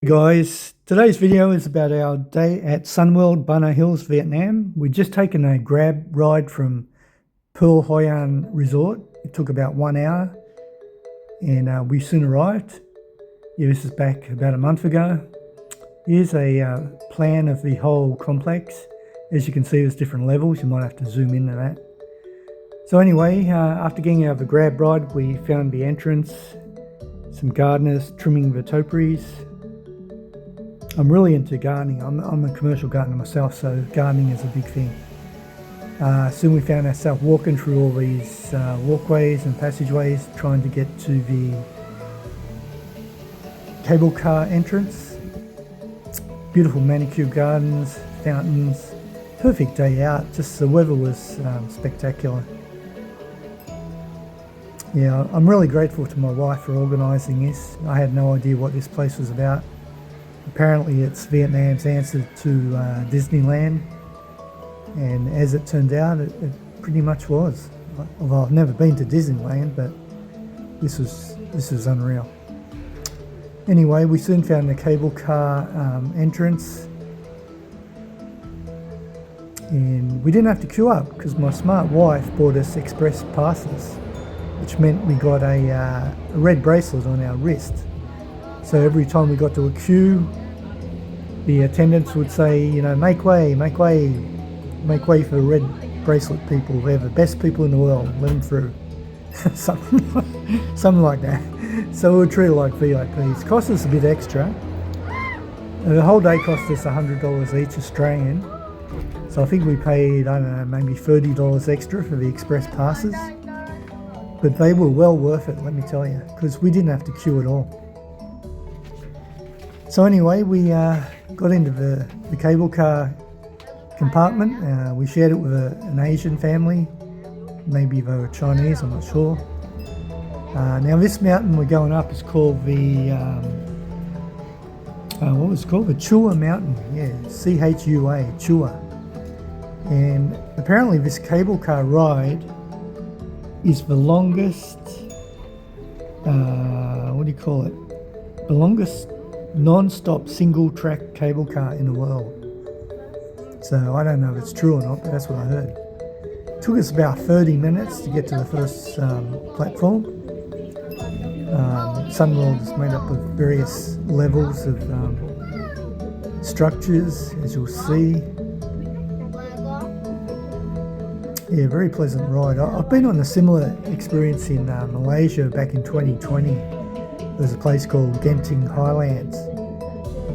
Guys, today's video is about our day at SunWorld Ba Na Hills, Vietnam. We'd just taken a grab ride from Pearl Hoi An Resort. It took about 1 hour and we soon arrived. Yeah, this is back about a month ago. Here's a plan of the whole complex. As you can see, there's different levels. You might have to zoom into that. So anyway, after getting out of the grab ride, we found the entrance, some gardeners trimming the topiaries. I'm really into gardening. I'm a commercial gardener myself, so gardening is a big thing. Soon we found ourselves walking through all these walkways and passageways, trying to get to the cable car entrance. Beautiful manicured gardens, fountains, perfect day out. Just the weather was spectacular. Yeah, I'm really grateful to my wife for organising this. I had no idea what this place was about. Apparently it's Vietnam's answer to Disneyland, and as it turned out, it pretty much was. Although I've never been to Disneyland, but this was unreal. Anyway, we soon found the cable car entrance, and we didn't have to queue up because my smart wife bought us express passes, which meant we got a red bracelet on our wrist. So every time we got to a queue, the attendants would say, you know, make way for the red bracelet people. They're the best people in the world. Let them through. something like that. So we were treated like VIPs. Cost us a bit extra. The whole day cost us $100 each Australian. So I think we paid, I don't know, maybe $30 extra for the express passes. But they were well worth it, let me tell you, because we didn't have to queue at all. So anyway, we got into the cable car compartment. We shared it with an Asian family. Maybe they were Chinese, I'm not sure. Now this mountain we're going up is called the, what was it called? The Chua Mountain, yeah, C-H-U-A, Chua. And apparently this cable car ride is the longest, what do you call it? The longest non-stop single track cable car in the world. So I don't know if it's true or not, but that's what I heard. It took us about 30 minutes to get to the first platform. SunWorld is made up of various levels of structures, as you'll see. Yeah, very pleasant ride. I've been on a similar experience in Malaysia back in 2020. There's a place called Genting Highlands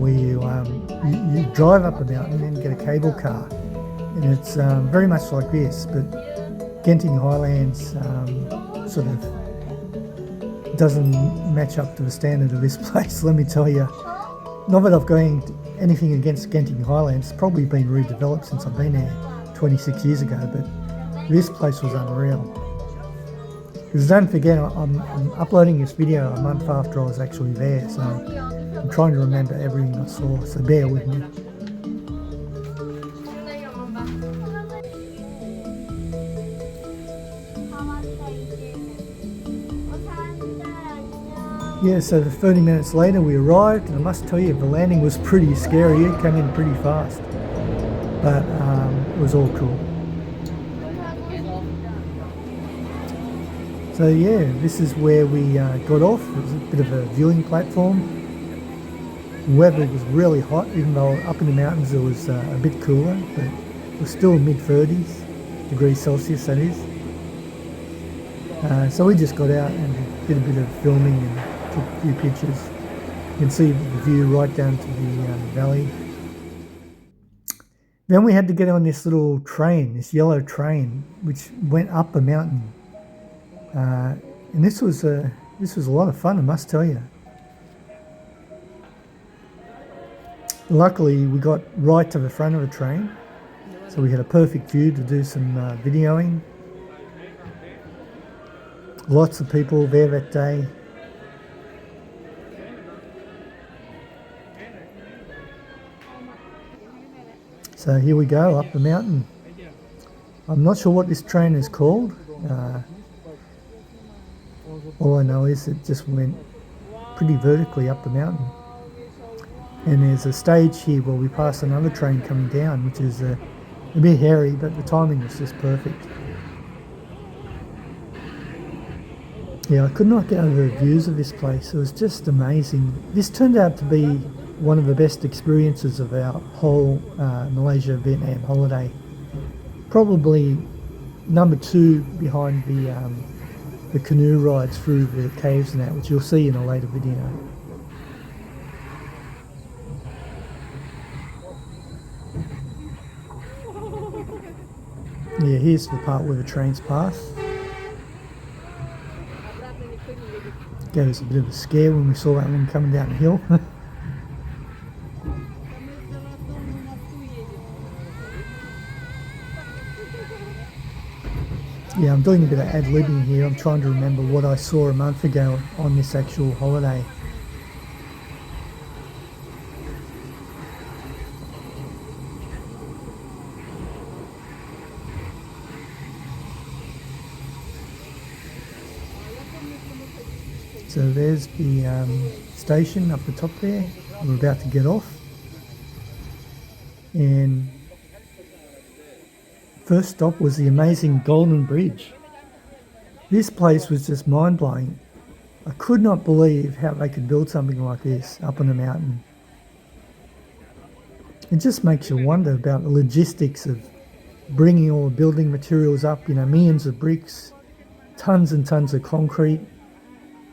where you drive up a mountain and get a cable car, and it's very much like this, but Genting Highlands sort of doesn't match up to the standard of this place, let me tell you. Not that I've got anything against Genting Highlands, it's probably been redeveloped since I've been there 26 years ago, but this place was unreal. Because don't forget, I'm uploading this video a month after I was actually there, so I'm trying to remember everything I saw, so bear with me. Yeah, so 30 minutes later we arrived, and I must tell you, the landing was pretty scary. It came in pretty fast, but it was all cool. So yeah, this is where we got off. It was a bit of a viewing platform. The weather was really hot, even though up in the mountains it was a bit cooler, but it was still mid-30s degrees Celsius, that is. So we just got out and did a bit of filming and took a few pictures. You can see the view right down to the valley. Then we had to get on this little train, this yellow train, which went up a mountain. And this was a lot of fun, I must tell you. Luckily, we got right to the front of the train, so we had a perfect view to do some videoing. Lots of people there that day. So here we go, up the mountain. I'm not sure what this train is called. All I know is it just went pretty vertically up the mountain. And there's a stage here where we pass another train coming down, which is a bit hairy, but the timing was just perfect. Yeah, I could not get over the views of this place. It was just amazing. This turned out to be one of the best experiences of our whole Malaysia-Vietnam holiday. Probably number 2 behind the canoe rides through the caves and that, which you'll see in a later video. Yeah, here's the part where the trains pass. Gave us a bit of a scare when we saw that one coming down the hill. Yeah, I'm doing a bit of ad-libbing here. I'm trying to remember what I saw a month ago on this actual holiday. So there's the station up the top there. We're about to get off. And first stop was the amazing Golden Bridge. This place was just mind-blowing. I could not believe how they could build something like this up on a mountain. It just makes you wonder about the logistics of bringing all the building materials up, millions of bricks, tons and tons of concrete.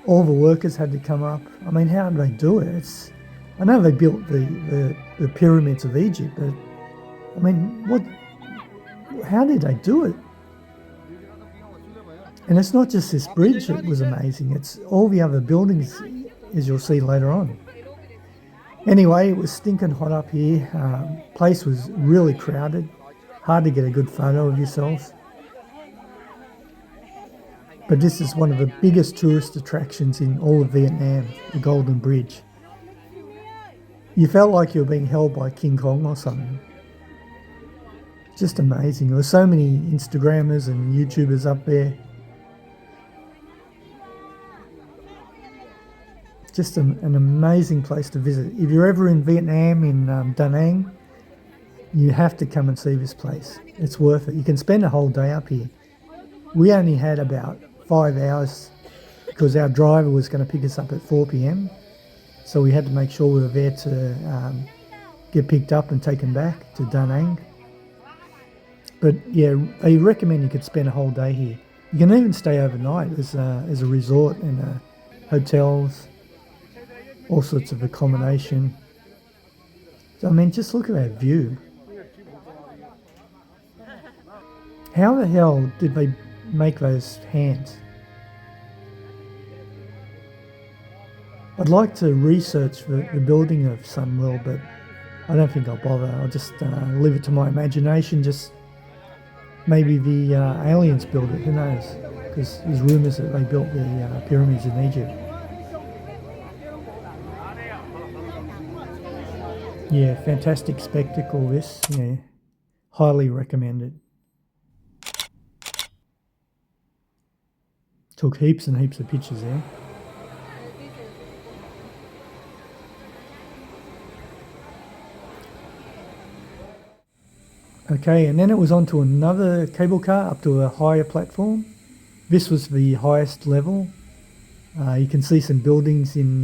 All the workers had to come up. I mean, how did they do it? I know they built the pyramids of Egypt, but I mean, how did they do it? And it's not just this bridge that was amazing, it's all the other buildings, as you'll see later on. Anyway, it was stinking hot up here. Place was really crowded, hard to get a good photo of yourselves. But this is one of the biggest tourist attractions in all of Vietnam, the Golden Bridge. You felt like you were being held by King Kong or something. Just amazing. There were so many Instagrammers and YouTubers up there. Just an amazing place to visit. If you're ever in Vietnam, in Da Nang, you have to come and see this place. It's worth it. You can spend a whole day up here. We only had about 5 hours because our driver was going to pick us up at 4 p.m. So we had to make sure we were there to get picked up and taken back to Da Nang. But yeah, I recommend you could spend a whole day here. You can even stay overnight as a resort and hotels, all sorts of accommodation. So, I mean, just look at that view. How the hell did they make those hands? I'd like to research the building of SunWorld, but I don't think I'll bother. I'll just leave it to my imagination. Just maybe the aliens built it, who knows? Because there's rumours that they built the pyramids in Egypt. Yeah, fantastic spectacle this. Yeah, highly recommended. Took heaps and heaps of pictures there. Okay, and then it was on to another cable car up to a higher platform. This was the highest level. You can see some buildings in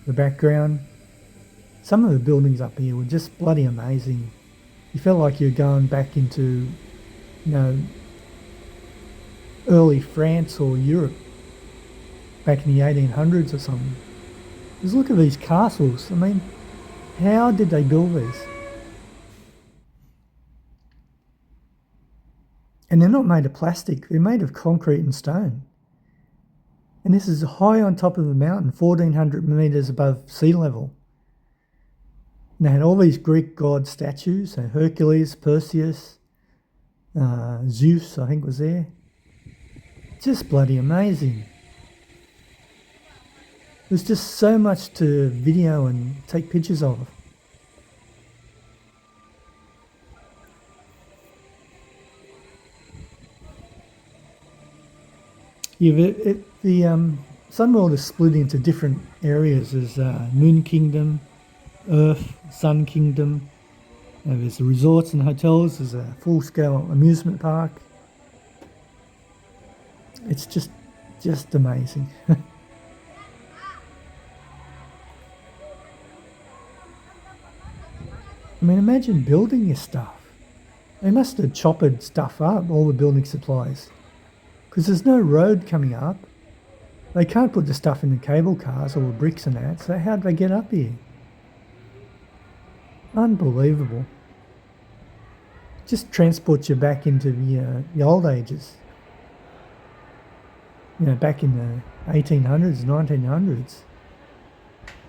the background. Some of the buildings up here were just bloody amazing. You felt like you were going back into, early France or Europe, back in the 1800s or something. Just look at these castles. I mean, how did they build these? And they're not made of plastic, they're made of concrete and stone. And this is high on top of the mountain, 1,400 metres above sea level. And they had all these Greek god statues, so Hercules, Perseus, Zeus, I think was there. Just bloody amazing. There's just so much to video and take pictures of. Yeah, the SunWorld is split into different areas. There's Moon Kingdom, Earth, Sun Kingdom. There's the resorts and hotels. There's a full-scale amusement park. It's just amazing. I mean, imagine building your stuff. They must have chopped stuff up, all the building supplies, because there's no road coming up. They can't put the stuff in the cable cars or the bricks and that, so how'd they get up here? Unbelievable. Just transports you back into the old ages. You know, back in the 1800s, 1900s.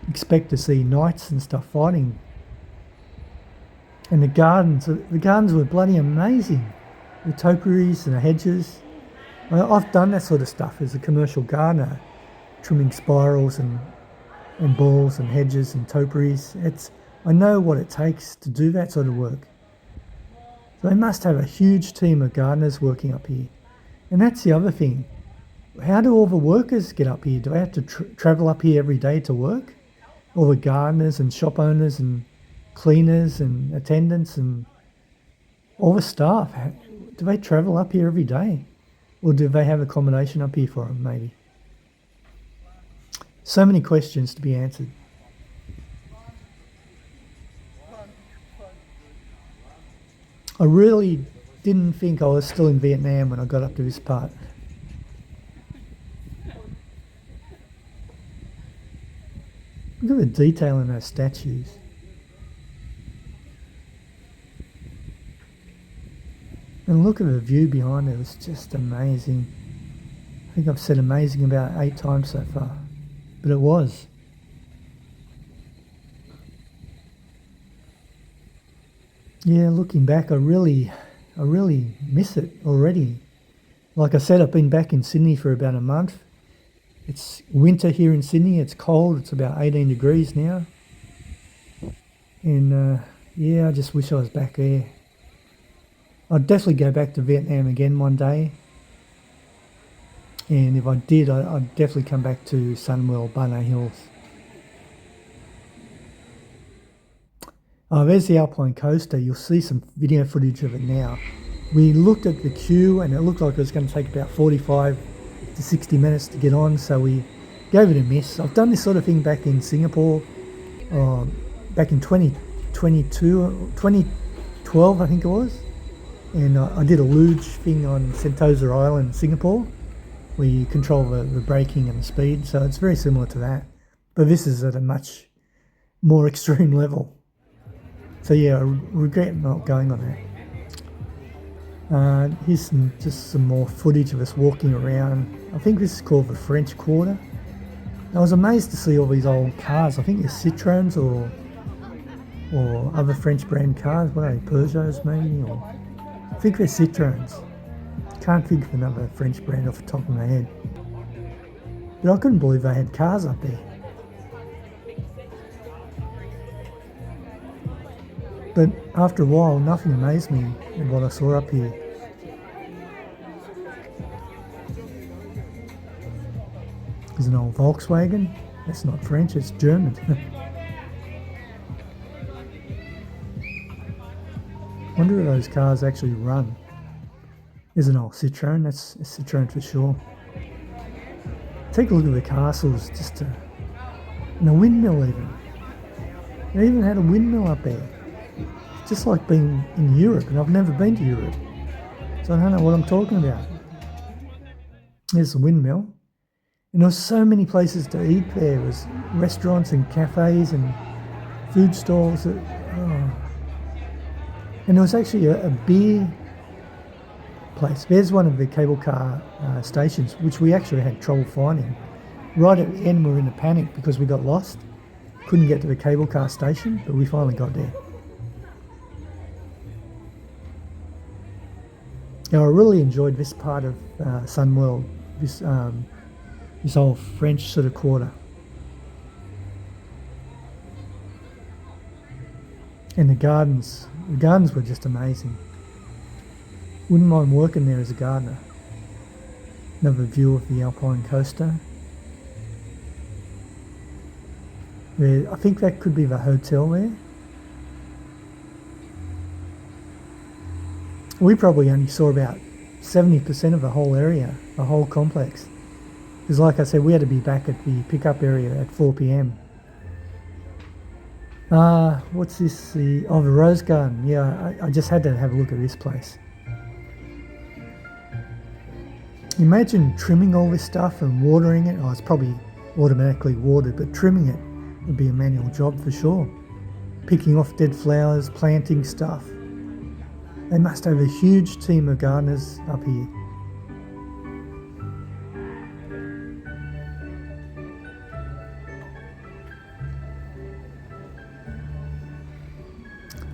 Expect to see knights and stuff fighting. And the gardens were bloody amazing. The topiaries and the hedges. I've done that sort of stuff as a commercial gardener, trimming spirals and balls and hedges and topiaries. I know what it takes to do that sort of work. So they must have a huge team of gardeners working up here. And that's the other thing. How do all the workers get up here? Do they have to travel up here every day to work? All the gardeners and shop owners and cleaners and attendants and all the staff, do they travel up here every day? Or do they have accommodation up here for them, maybe? So many questions to be answered. I really didn't think I was still in Vietnam when I got up to this part. Look at the detail in those statues. And look at the view behind it, it's just amazing. I think I've said amazing about 8 times so far, but it was. Yeah, looking back, I really miss it already. Like I said, I've been back in Sydney for about a month. It's winter here in Sydney, it's cold, it's about 18 degrees now. And yeah, I just wish I was back there. I'd definitely go back to Vietnam again one day. And if I did, I'd definitely come back to SunWorld Ba Na Hills. There's the Alpine coaster. You'll see some video footage of it now. We looked at the queue and it looked like it was going to take about 45 to 60 minutes to get on, so we gave it a miss. I've done this sort of thing back in Singapore, back in 2012 I think it was. And I did a luge thing on Sentosa Island, Singapore, where you control the braking and the speed, so it's very similar to that. But this is at a much more extreme level. So yeah, I regret not going on that. Here's just some more footage of us walking around. I think this is called the French Quarter. I was amazed to see all these old cars. I think they're Citroens or other French brand cars. What are they, Peugeots maybe? Or I think they're Citroens. Can't think of another French brand off the top of my head. But I couldn't believe they had cars up there. But after a while, nothing amazed me in what I saw up here. There's an old Volkswagen. That's not French, it's German. Wonder if those cars actually run. There's an old Citroen, that's a Citroen for sure. Take a look at the castles, and a windmill even. They even had a windmill up there. Just like being in Europe, and I've never been to Europe, so I don't know what I'm talking about. There's the windmill, and there was so many places to eat there. There was restaurants and cafes and food stalls. And there was actually a beer place. There's one of the cable car stations, which we actually had trouble finding. Right at the end, we were in a panic because we got lost. Couldn't get to the cable car station, but we finally got there. Now, I really enjoyed this part of SunWorld, this old French sort of quarter. And the gardens were just amazing. Wouldn't mind working there as a gardener. Another view of the Alpine coaster. I think that could be the hotel there. We probably only saw about 70% of the whole area, the whole complex. Because like I said, we had to be back at the pickup area at 4 p.m. What's this? The Rose Garden. Yeah, I just had to have a look at this place. Imagine trimming all this stuff and watering it. Oh, it's probably automatically watered, but trimming it would be a manual job for sure. Picking off dead flowers, planting stuff. They must have a huge team of gardeners up here.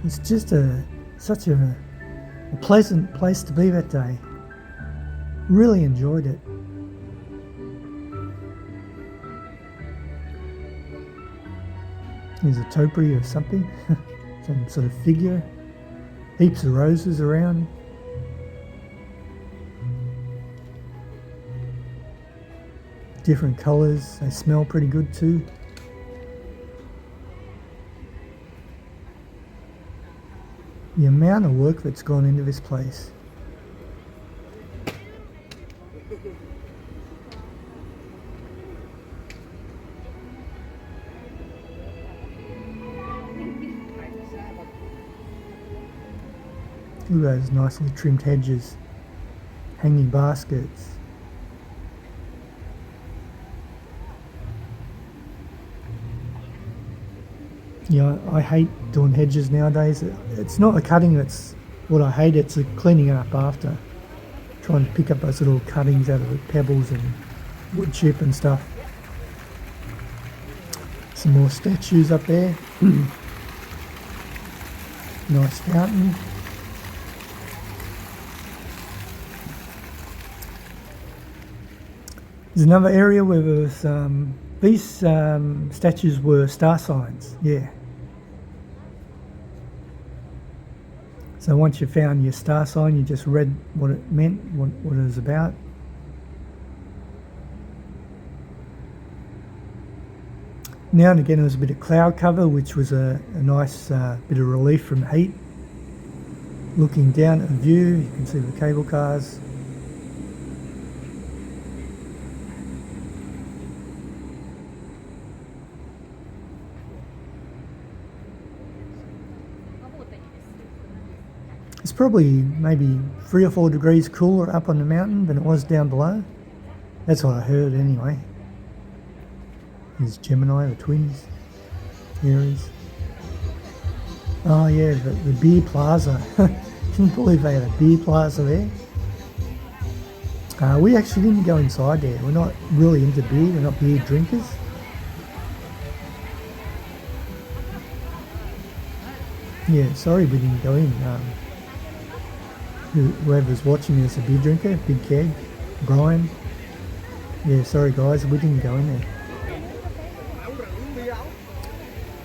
It's just such a pleasant place to be that day. Really enjoyed it. There's a topiary of something, some sort of figure. Heaps of roses around. Different colours, they smell pretty good too. The amount of work that's gone into this place. Look at those nicely trimmed hedges, hanging baskets. Yeah, I hate doing hedges nowadays. It's not the cutting that's what I hate, it's the cleaning up after. Trying to pick up those little cuttings out of the pebbles and wood chip and stuff. Some more statues up there. Nice fountain. There's another area where there was, these statues were star signs, yeah. So once you found your star sign, you just read what it meant, what it was about. Now and again there was a bit of cloud cover, which was a nice bit of relief from heat. Looking down at the view, you can see the cable cars. It's probably maybe 3 or 4 degrees cooler up on the mountain than it was down below. That's what I heard anyway. There's Gemini, the twins, Aries. Oh yeah, the beer plaza. Can you believe they had a beer plaza there? We actually didn't go inside there. We're not really into beer, we're not beer drinkers. Yeah, sorry we didn't go in. Whoever's watching is a beer drinker, big keg, Brian. Yeah, sorry guys, we didn't go in there.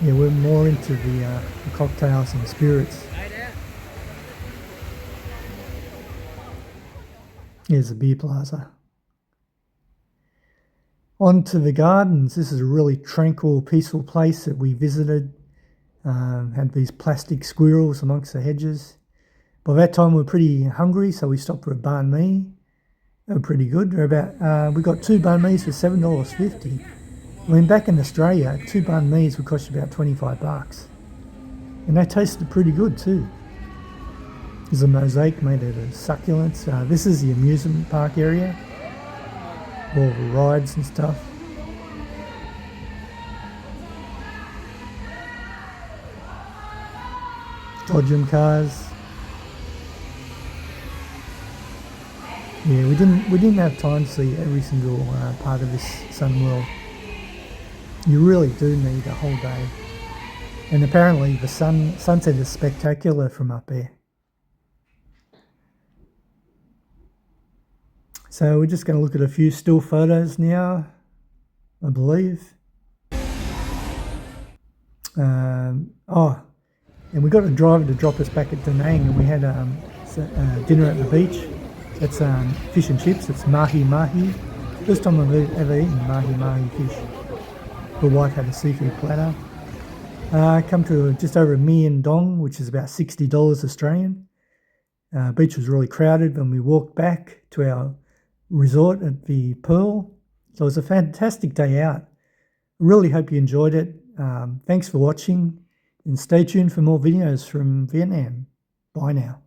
Yeah, we're more into the cocktails and spirits. Here's the beer plaza. On to the gardens. This is a really tranquil, peaceful place that we visited. Had these plastic squirrels amongst the hedges. By that time we were pretty hungry, so we stopped for a banh mi. They were pretty good. They're about we got 2 banh mi's for $7.50. I mean, back in Australia, 2 banh mi's would cost you about $25. And they tasted pretty good too. There's a mosaic made out of succulents. This is the amusement park area. All the rides and stuff. Dodgem cars. Yeah, we didn't have time to see every single part of this SunWorld. You really do need a whole day. And apparently the sunset is spectacular from up there. So we're just going to look at a few still photos now, I believe. And we got a driver to drop us back at Da Nang, and we had dinner at the beach. It's fish and chips. It's mahi mahi. First time I've ever eaten mahi mahi fish. The wife had a seafood platter. Come to just over $1 million dong, which is about $60 Australian. Beach was really crowded when we walked back to our resort at the Pearl. So it was a fantastic day out. Really hope you enjoyed it. Thanks for watching and stay tuned for more videos from Vietnam. Bye now.